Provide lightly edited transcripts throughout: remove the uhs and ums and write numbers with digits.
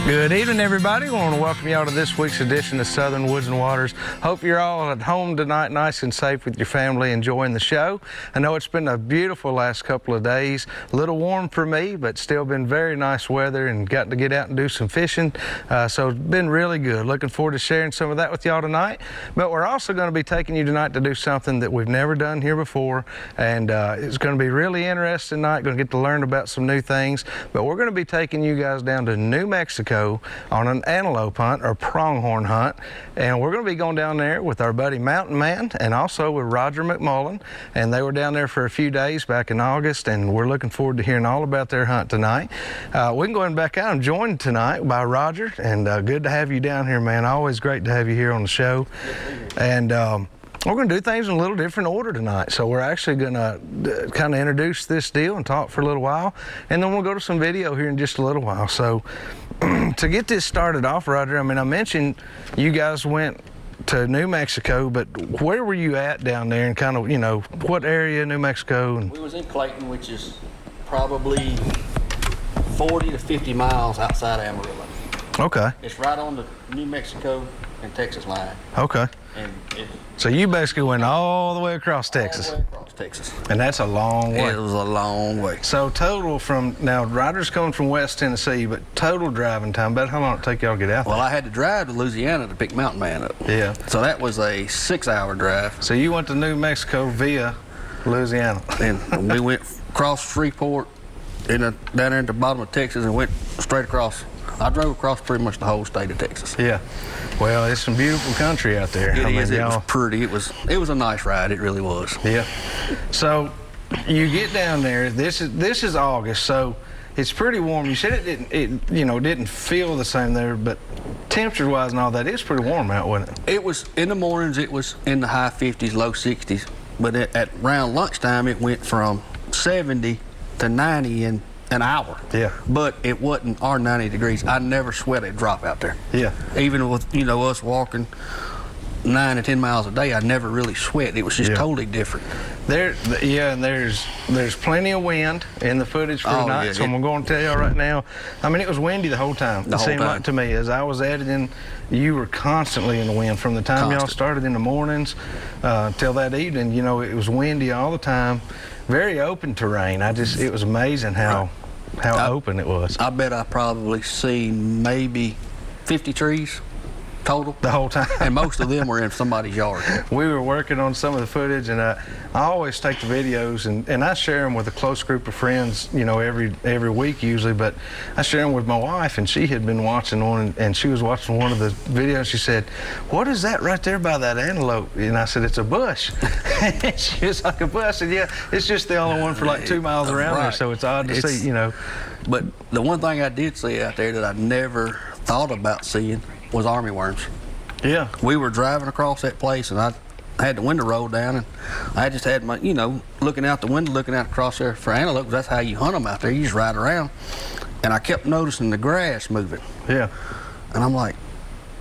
Good evening, everybody. I want to welcome y'all to this week's edition of Southern Woods and Waters. Hope you're all at home tonight, nice and safe with your family, enjoying the show. I know it's been a beautiful last couple of days. A little warm for me, but still been very nice weather and got to get out and do some fishing. So it's been really good. Looking forward to sharing some of that with y'all tonight. But we're also going to be taking you tonight to do something that we've never done here before. And it's going to be really interesting tonight. Going to get to learn about some new things. But we're going to be taking you guys down to New Mexico on an antelope hunt or pronghorn hunt, and we're going to be going down there with our buddy Mountain Man and also with Roger McMullen, and they were down there for a few days back in August, and we're looking forward to hearing all about their hunt tonight. We can go ahead and back out. I'm joined tonight by Roger, and good to have you down here, man. Always great to have you here on the show. And we're going to do things in a little different order tonight. So we're actually going to kind of introduce this deal and talk for a little while, and then we'll go to some video here in just a little while. So to get this started off, Roger, I mean, I mentioned you guys went to New Mexico, but where were you at down there, and kind of, you know, what area in New Mexico? And we was in Clayton, which is probably 40 to 50 miles outside of Amarillo. Okay. It's right on the New Mexico and Texas line. Okay. And so you basically went all the way across Texas. All the way across Texas. And that's a long way. It was a long way. So total from, now Roger's coming from West Tennessee, but total driving time, about how long did it take y'all to get out there? Well, I had to drive to Louisiana to pick Mountain Man up. Yeah. So that was a 6-hour drive. So you went to New Mexico via Louisiana. And we went across Freeport, down there at the bottom of Texas, and went straight across. I drove across pretty much the whole state of Texas. Yeah. Well, it's some beautiful country out there. It is. It was pretty. It was a nice ride. It really was. Yeah. So you get down there. This is August, so it's pretty warm. You said it didn't feel the same there, but temperature-wise and all that, it's pretty warm out, wasn't it? It was in the mornings. It was in the high 50s, low 60s, but at around lunchtime, it went from 70 to 90 in an hour. Yeah. But it wasn't our 90 degrees. I never sweat a drop out there. Yeah. Even with, us walking 9 to 10 miles a day, I never really sweat. It was just totally different. And there's plenty of wind in the footage for tonight. So I'm going to tell y'all right now, I mean, it was windy the whole time. It seemed like to me, as I was editing, you were constantly in the wind from the time y'all started in the mornings till that evening. It was windy all the time. Very open terrain. It was amazing how open it was. I bet I probably seen maybe 50 trees total. The whole time. And most of them were in somebody's yard. We were working on some of the footage, and I always take the videos and I share them with a close group of friends, every week usually, but I share them with my wife, and she had been watching one, and she was watching one of the videos. She said, "What is that right there by that antelope?" And I said, "It's a bush." And she was like, "A bush?" I said, "Yeah, it's just the only one for like 2 miles around there, so it's odd to see, But the one thing I did see out there that I never thought about seeing was army worms. Yeah. We were driving across that place, and I had the window rolled down, and I just had my, looking out the window, looking out across there for antelope. That's how you hunt them out there. You just ride around. And I kept noticing the grass moving. Yeah. And I'm like,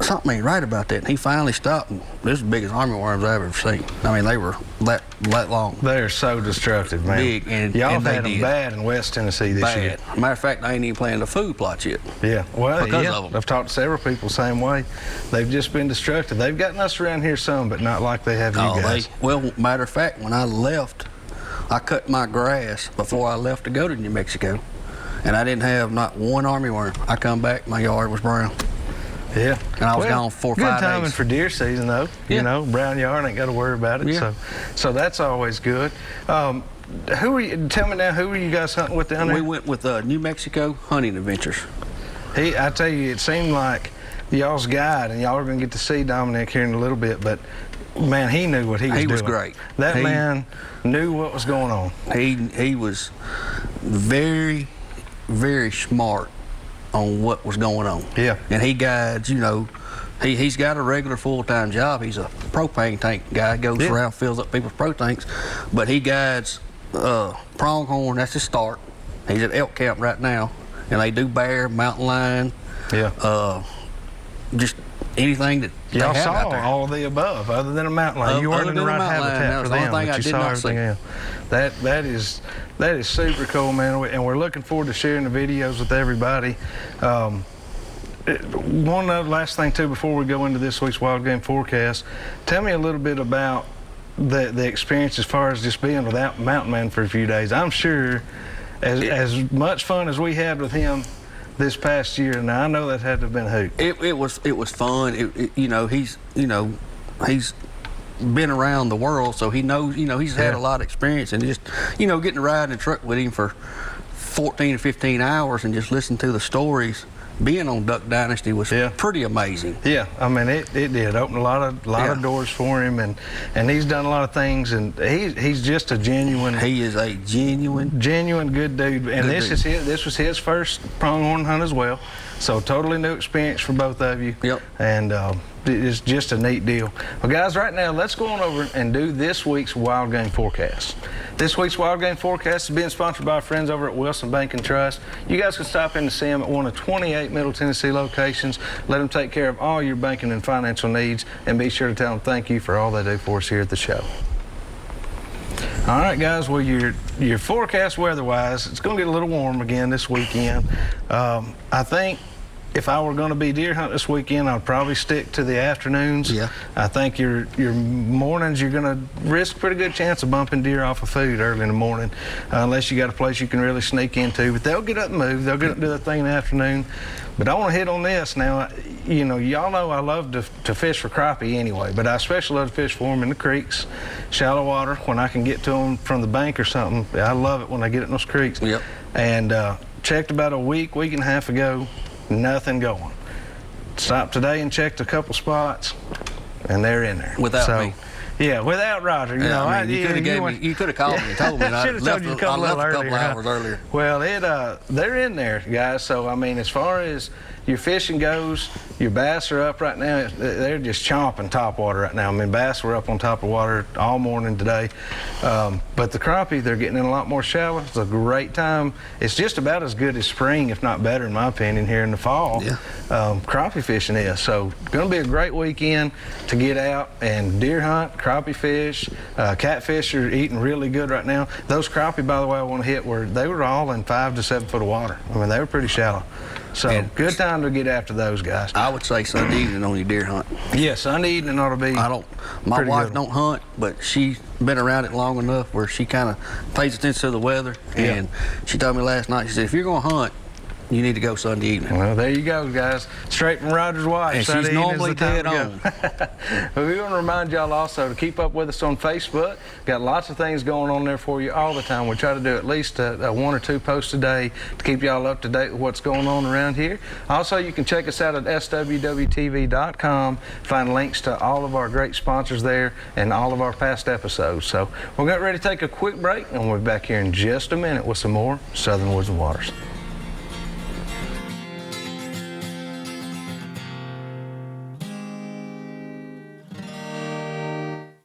something ain't right about that. And he finally stopped, and this is the biggest army worms I've ever seen. I mean, they were that long. They're so destructive, man. Big, and y'all have had them bad in West Tennessee this year. Matter of fact, I ain't even planning the food plots yet. Yeah, well, because of them. I've talked to several people the same way. They've just been destructive. They've gotten us around here some, but not like they have you guys. Well, matter of fact, when I left, I cut my grass before I left to go to New Mexico, and I didn't have not one army worm. I come back, my yard was brown. Yeah. And I was gone 4 or 5 days. Good timing for deer season, though. Yeah. Brown yard, ain't got to worry about it. Yeah. So that's always good. Tell me now, who were you guys hunting with down there? We went with New Mexico Hunting Adventures. I tell you, it seemed like y'all's guide, and y'all are going to get to see Dominic here in a little bit, but man, he knew what he was doing. He was great. That man knew what was going on. He was very, very smart on what was going on. Yeah. And he guides, he's got a regular full-time job. He's a propane tank guy, goes around, fills up people's pro tanks, but he guides pronghorn, that's his start. He's at elk camp right now, and they do bear, mountain lion, just anything that y'all saw out there. All of the above, other than a mountain lion. You weren't in the right habitat for them, but you saw everything else. That is super cool, man, and we're looking forward to sharing the videos with everybody. one other last thing too before we go into this week's wild game forecast. Tell me a little bit about the experience as far as just being without Mountain Man for a few days. I'm sure as much fun as we had with him this past year, and I know that had to have been a hoot. It was fun. He's been around the world, so he knows. He's had a lot of experience, and just getting to ride in the truck with him for 14 or 15 hours and just listen to the stories. Being on Duck Dynasty was pretty amazing. Yeah, I mean it did open a lot of doors for him, and he's done a lot of things, and he's just a genuine. He is a genuine good dude, and this was his first pronghorn hunt as well, so totally new experience for both of you. Yep. And it's just a neat deal. Well, guys, right now let's go on over and do this week's wild game forecast. This week's wild game forecast is being sponsored by our friends over at Wilson Bank and Trust. You guys can stop in to see them at one of 28 Middle Tennessee locations. Let them take care of all your banking and financial needs, and be sure to tell them thank you for all they do for us here at the show. All right, guys, well, your forecast weather-wise, it's going to get a little warm again this weekend. I think if I were going to be deer hunting this weekend, I'd probably stick to the afternoons. Yeah. I think your mornings, you're going to risk a pretty good chance of bumping deer off of food early in the morning, unless you got a place you can really sneak into. But they'll get up and move. They'll get up and do their thing in the afternoon. But I want to hit on this now. Y'all know I love to fish for crappie anyway, but I especially love to fish for them in the creeks, shallow water, when I can get to them from the bank or something. I love it when I get in those creeks. Yep. And checked about a week and a half ago. Nothing going. Stopped today and checked a couple spots, and they're in there. Without me. Yeah, without Roger. You could have called me and told me. I should have told you a couple hours earlier. Well, they're in there, guys. So I mean, as far as your fishing goes, your bass are up right now. They're just chomping top water right now. I mean, bass were up on top of water all morning today. But the crappie, they're getting in a lot more shallow. It's a great time. It's just about as good as spring, if not better, in my opinion, here in the fall. Yeah. Crappie fishing is. So going to be a great weekend to get out and deer hunt, crappie fish. Catfish are eating really good right now. Those crappie, by the way, I want to hit they were all in 5 to 7 foot of water. I mean, they were pretty shallow. So good time to get after those guys. I would say Sunday evening on your deer hunt. Yeah, Sunday evening ought to be. My wife don't hunt, but she's been around it long enough where she kind of pays attention to the weather. And she told me last night, she said, if you're going to hunt, you need to go Sunday evening. Well, there you go, guys. Straight from Roger's wife. And Sunday she's normally dead on. Well, we want to remind y'all also to keep up with us on Facebook. Got lots of things going on there for you all the time. We try to do at least a 1 or 2 posts a day to keep y'all up to date with what's going on around here. Also, you can check us out at swwtv.com. Find links to all of our great sponsors there and all of our past episodes. So we're getting ready to take a quick break, and we'll be back here in just a minute with some more Southern Woods and Waters.